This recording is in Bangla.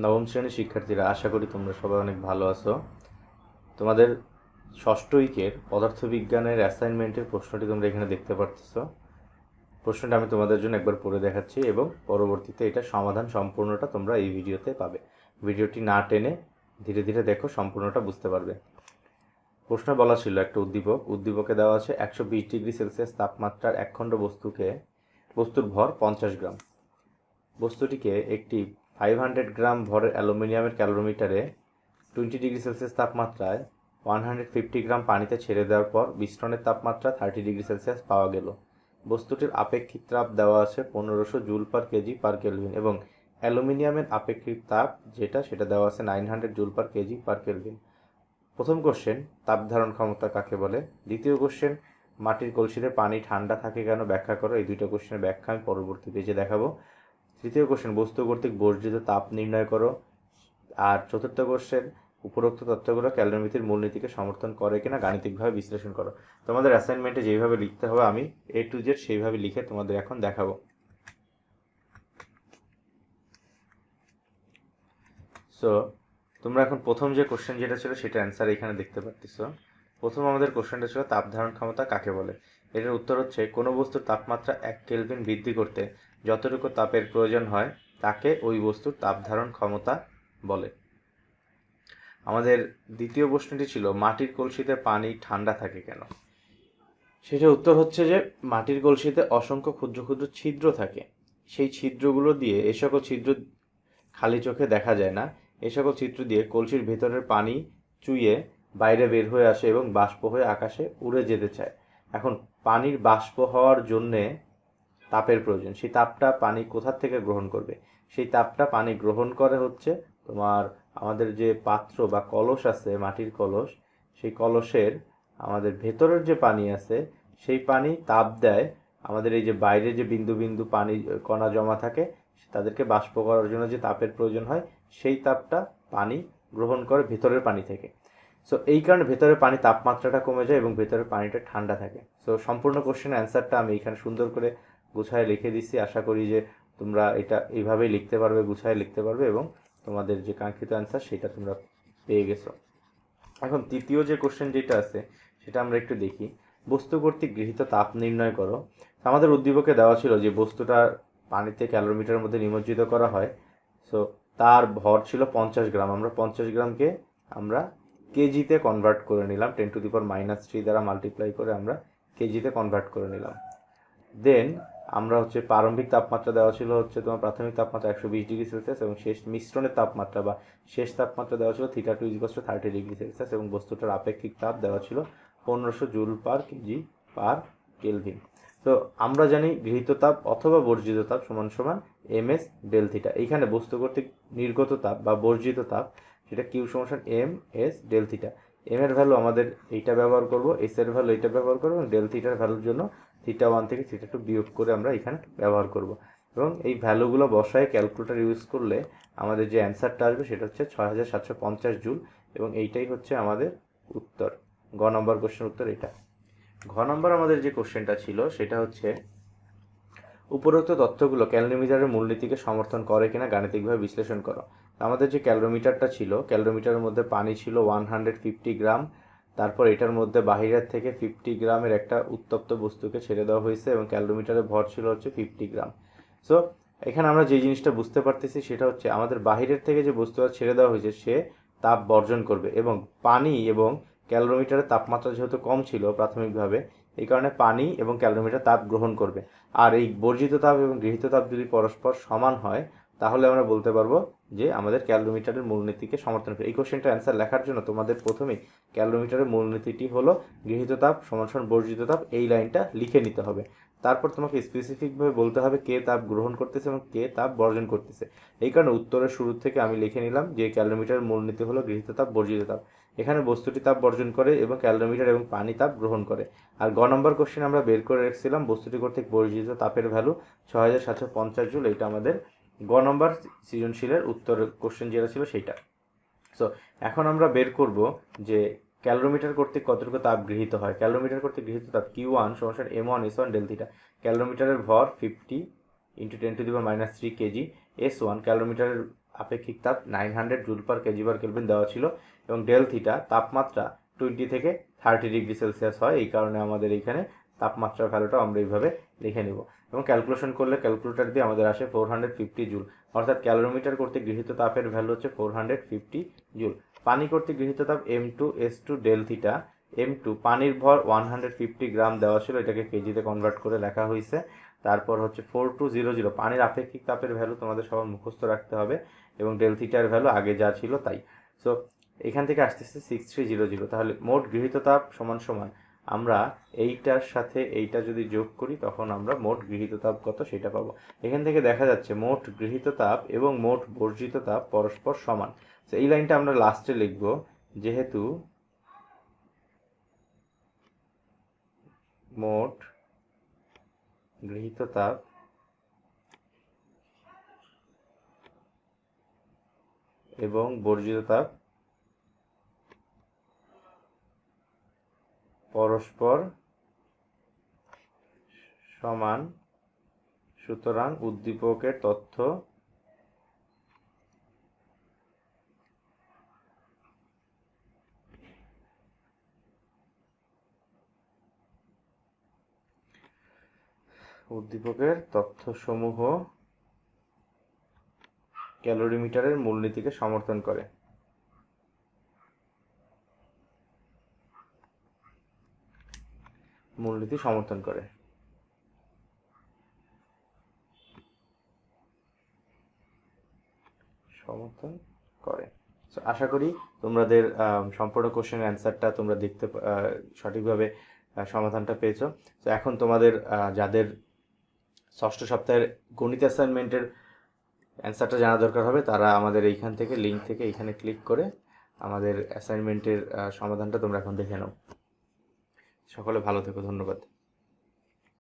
নবম শ্রেণীর শিক্ষার্থীরা, আশা করি তোমরা সবাই অনেক ভালো আছো। তোমাদের ষষ্ঠ উইকের পদার্থবিজ্ঞানের অ্যাসাইনমেন্টের প্রশ্নটি তোমরা এখানে দেখতে পারতেছো। প্রশ্নটা আমি তোমাদের জন্য একবার পড়ে দেখাচ্ছি এবং পরবর্তীতে এটা সমাধান সম্পূর্ণটা তোমরা এই ভিডিওতে পাবে। ভিডিওটি না টেনে ধীরে ধীরে দেখো, সম্পূর্ণটা বুঝতে পারবে। প্রশ্ন বলা ছিল একটা উদ্দীপকে দেওয়া আছে 120 ডিগ্রি সেলসিয়াস তাপমাত্রার একখণ্ড বস্তুর ভর 50 গ্রাম। বস্তুটিকে একটি 500 গ্রাম ভরের অ্যালুমিনিয়ামের ক্যালোরিমিটারে 20 ডিগ্রি সেলসিয়াস তাপমাত্রায় 150 গ্রাম পানিতে ছেড়ে দেওয়ার পর মিশ্রণের তাপমাত্রা 30 ডিগ্রি সেলসিয়াস পাওয়া গেল। বস্তুটির আপেক্ষিক তাপ দেওয়া আছে 1500 joule per kg per kelvin এবং অ্যালুমিনিয়ামের আপেক্ষিক তাপ সেটা দেওয়া আছে 900 joule per kg per kelvin. প্রথম কোশ্চেন, তাপ ধারণ ক্ষমতা কাকে বলে। দ্বিতীয় কোশ্চেন, মাটির কলসিতে পানি ঠান্ডা থাকে কেন ব্যাখ্যা করো। এই দুইটা কোশ্চেনের ব্যাখ্যা আমি পরবর্তী পেজে দেখাবো। তৃতীয় কোশ্চেন, বস্তু কর্তৃক বর্জিত তাপ নির্ণয় করো। আর চতুর্থ কোশ্চেন, উপরোক্ত তথ্যগুলো ক্যালোরিমিতির মূলনীতিকে সমর্থন করে কিনা গাণিতিকভাবে বিশ্লেষণ করো। তোমাদের অ্যাসাইনমেন্টে যেভাবে লিখতে হবে আমি A to Z সেইভাবে লিখে তোমাদের এখন দেখাবো। সো তোমরা এখন প্রথম যে কোশ্চেন যেটা ছিল সেটা অ্যান্সার এখানে দেখতে পাচ্ছ। প্রথম আমাদের কোশ্চেনটা ছিল তাপ ধারণ ক্ষমতা কাকে বলে। এটার উত্তর হচ্ছে, কোনো বস্তুর তাপমাত্রা 1 কেলভিন বৃদ্ধি করতে যতটুকু তাপের প্রয়োজন হয় তাকে ওই বস্তুর তাপ ধারণ ক্ষমতা বলে। আমাদের দ্বিতীয় প্রশ্নটি ছিল, মাটির কলসিতে পানি ঠান্ডা থাকে কেন। সেটার উত্তর হচ্ছে যে, মাটির কলসিতে অসংখ্য ক্ষুদ্র ক্ষুদ্র ছিদ্র থাকে। সেই ছিদ্রগুলো দিয়ে, এ সকল ছিদ্র খালি চোখে দেখা যায় না, এ সকল ছিদ্র দিয়ে কলসির ভেতরের পানি চুইয়ে বাইরে বের হয়ে আসে এবং বাষ্প হয়ে আকাশে উড়ে যেতে চায়। এখন পানির বাষ্প হওয়ার জন্যে তাপের প্রয়োজন। সেই তাপটা পানি কোথা থেকে গ্রহণ করবে? সেই তাপটা পানি গ্রহণ করে হচ্ছে তোমার আমাদের যে পাত্র বা কলস আছে, মাটির কলস, সেই কলসের আমাদের ভেতরের যে পানি আছে সেই পানি তাপ দেয় আমাদের এই যে বাইরে যে বিন্দু বিন্দু পানি কণা জমা থাকে তাদেরকে বাষ্প করার জন্য যে তাপের প্রয়োজন হয় সেই তাপটা পানি গ্রহণ করে ভেতরের পানি থেকে। সো এই কারণে ভেতরের পানি তাপমাত্রাটা কমে যায় এবং ভেতরের পানিটা ঠান্ডা থাকে। সো সম্পূর্ণ কোশ্চেনের অ্যান্সারটা আমি এখানে সুন্দর করে গুছায় লিখে দিচ্ছি। আশা করি যে তোমরা এটা এইভাবেই লিখতে পারবে, গুছায় লিখতে পারবে এবং তোমাদের যে কাঙ্ক্ষিত অ্যান্সার সেটা তোমরা পেয়ে গেছো। এখন তৃতীয় যে কোশ্চেন যেটা আছে সেটা আমরা একটু দেখি। বস্তু কর্তৃক গৃহীত তাপ নির্ণয় করো। আমাদের উদ্দীপকে দেওয়া ছিল যে বস্তুটা পানিতে ক্যালোরিমিটারের মধ্যে নিমজ্জিত করা হয়। সো তার ভর ছিল 50 গ্রাম। আমরা 50 গ্রামকে আমরা কেজিতে কনভার্ট করে নিলাম, 10⁻³ দ্বারা মাল্টিপ্লাই করে আমরা কেজিতে কনভার্ট করে নিলাম। দেন আমরা হচ্ছে প্রারম্ভিক তাপমাত্রা দেওয়া ছিল হচ্ছে তোমার প্রাথমিক তাপমাত্রা 120 ডিগ্রি সেলসিয়াস এবং শেষ মিশ্রণের তাপমাত্রা বা শেষ তাপমাত্রা দেওয়া ছিল θ2 = 30 ডিগ্রি সেলসিয়াস এবং বস্তুটার আপেক্ষিক তাপ দেওয়া ছিল 1500 joule per kg per kelvin. তো আমরা জানি গৃহীত তাপ অথবা বর্জিত তাপ সমান সমান ms ডেল থিটা। এইখানে বস্তু কর্তৃক নির্গত তাপ বা বর্জিত তাপ সেটা Q সমান ms ডেল থিটা। m এর ভ্যালু আমাদের এইটা ব্যবহার করব, s এর ভ্যালু এইটা ব্যবহার করব এবং ডেল থিটার ভ্যালুর জন্য θ1 থেকে θ2 বিয়োগ করে আমরা এখানে ব্যবহার করব এবং এই ভ্যালুগুলো বসায় ক্যালকুলেটর ইউজ করলে আমাদের যে অ্যান্সারটা আসবে সেটা হচ্ছে 6750 জুল এবং এইটাই হচ্ছে আমাদের উত্তর। গ নম্বর কোশ্চেনের উত্তর এটা। ঘ নম্বর আমাদের যে কোশ্চেনটা ছিল সেটা হচ্ছে, উপরোক্ত তথ্যগুলো ক্যালোরিমিটারের মূলনীতিকে সমর্থন করে কিনা গাণিতিকভাবে বিশ্লেষণ করো। আমাদের যে ক্যালোরিমিটারটা ছিল, ক্যালোরিমিটারের মধ্যে পানি ছিল 150 গ্রাম। তারপর এটার মধ্যে বাহিরের থেকে 50 গ্রামের একটা উত্তপ্ত বস্তুকে ছেড়ে দেওয়া হয়েছে এবং ক্যালোরিমিটারের ভর ছিল হচ্ছে 50 গ্রাম। সো এখানে আমরা যে জিনিসটা বুঝতে পারতেছি সেটা হচ্ছে, আমাদের বাহিরের থেকে যে বস্তুটা ছেড়ে দেওয়া হয়েছে সে তাপ বর্জন করবে এবং পানি এবং ক্যালোরিমিটারের তাপমাত্রা যেহেতু কম ছিল প্রাথমিকভাবে, এই কারণে পানি এবং ক্যালোরিমিটার তাপ গ্রহণ করবে। আর এই বর্জিত তাপ এবং গৃহীত তাপ যদি পরস্পর সমান হয় তাহলে আমরা বলতে পারবো যে আমাদের ক্যালোরিমিটারের মূলনীতিকে সমর্থন করে। এই কোশ্চেনটার অ্যান্সার লেখার জন্য তোমাদের প্রথমেই ক্যালোরিমিটারের মূলনীতিটি হলো গৃহীত তাপ সমান সমান বর্জিত তাপ, এই লাইনটা লিখে নিতে হবে। তারপর তোমাকে স্পেসিফিকভাবে বলতে হবে কে তাপ গ্রহণ করতেছে এবং কে তাপ বর্জন করতেছে। এই কারণে উত্তরের শুরু থেকে আমি লিখে নিলাম যে ক্যালোরিমিটারের মূলনীতি হলো গৃহীত তাপ বর্জিত তাপ। এখানে বস্তুটি তাপ বর্জন করে এবং ক্যালোরিমিটার এবং পানি তাপ গ্রহণ করে। আর গ নম্বর কোশ্চেন আমরা বের করে রেখেছিলাম বস্তুটি কর্তৃক বর্জিত তাপের ভ্যালু 6750 জুল। এইটা আমাদের গ নম্বর সৃজনশীলের উত্তর কোশ্চেন যেটা ছিল সেইটা। সো এখন আমরা বের করব যে ক্যালোরিমিটার কর্তৃক কতটুকু তাপ গৃহীত হয়। ক্যালোরিমিটার কর্তৃক গৃহীত তাপ Q1 সমান m1s1 ডেল থিটা। ক্যালোরিমিটারের ভর 50 × 10⁻³ কেজি। S1 ক্যালোরিমিটারের আপেক্ষিক তাপ 900 joule per kg per kelvin দেওয়া ছিল এবং ডেল থিটা তাপমাত্রা 20 থেকে 30 ডিগ্রি সেলসিয়াস হয়। এই কারণে আমাদের এইখানে তাপমাত্রার ভ্যালুটা আমরা এইভাবে লিখে নেব এবং ক্যালকুলেশন করলে ক্যালকুলেটর দিয়ে আমাদের আসে 450 জুল, অর্থাৎ ক্যালোরিমিটার কর্তৃক গৃহীত তাপের ভ্যালু হচ্ছে 450 জুল। পানি কর্তৃক গৃহীত তাপ M2S2 ডেল থিটা। M2 পানির ভর 150 গ্রাম দেওয়া ছিল, এটাকে কেজিতে কনভার্ট করে লেখা হয়েছে। তারপর হচ্ছে 4200 পানির আপেক্ষিক তাপের ভ্যালু তোমাদের সবার মুখস্থ রাখতে হবে এবং ডেল থিটার ভ্যালু আগে যা ছিল তাই। সো এখান থেকে আসতেছে 6300। তাহলে মোট গৃহীত তাপ সমান সমান আমরা এইটার সাথে এইটা যদি যোগ করি তখন আমরা মোট গৃহীত তাপ কত সেটা পাবো। এখান থেকে দেখা যাচ্ছে মোট গৃহীত তাপ এবং মোট বর্জিত তাপ পরস্পর সমান। তো এই লাইনটা আমরা লাস্টে লিখব, যেহেতু মোট গৃহীত তাপ এবং বর্জিত তাপ পরস্পর সমান, সুতরাং উদ্দীপকের তথ্য তথ্যসমূহ ক্যালোরিমিটারের মূলনীতিকে সমর্থন করে। মূলনীতি সমর্থন করে। আশা করি তোমাদের সম্পূর্ণ কোশ্চেন অ্যান্সারটা তোমরা দেখতে সঠিকভাবে সমাধানটা পেয়েছো। তো এখন তোমাদের যাদের ষষ্ঠ সপ্তাহের গণিত অ্যাসাইনমেন্টের অ্যান্সারটা জানা দরকার হবে তারা আমাদের এইখান থেকে লিঙ্ক থেকে এইখানে ক্লিক করে আমাদের অ্যাসাইনমেন্টের সমাধানটা তোমরা এখন দেখে নাও। সকলে ভালো থেকো, ধন্যবাদ।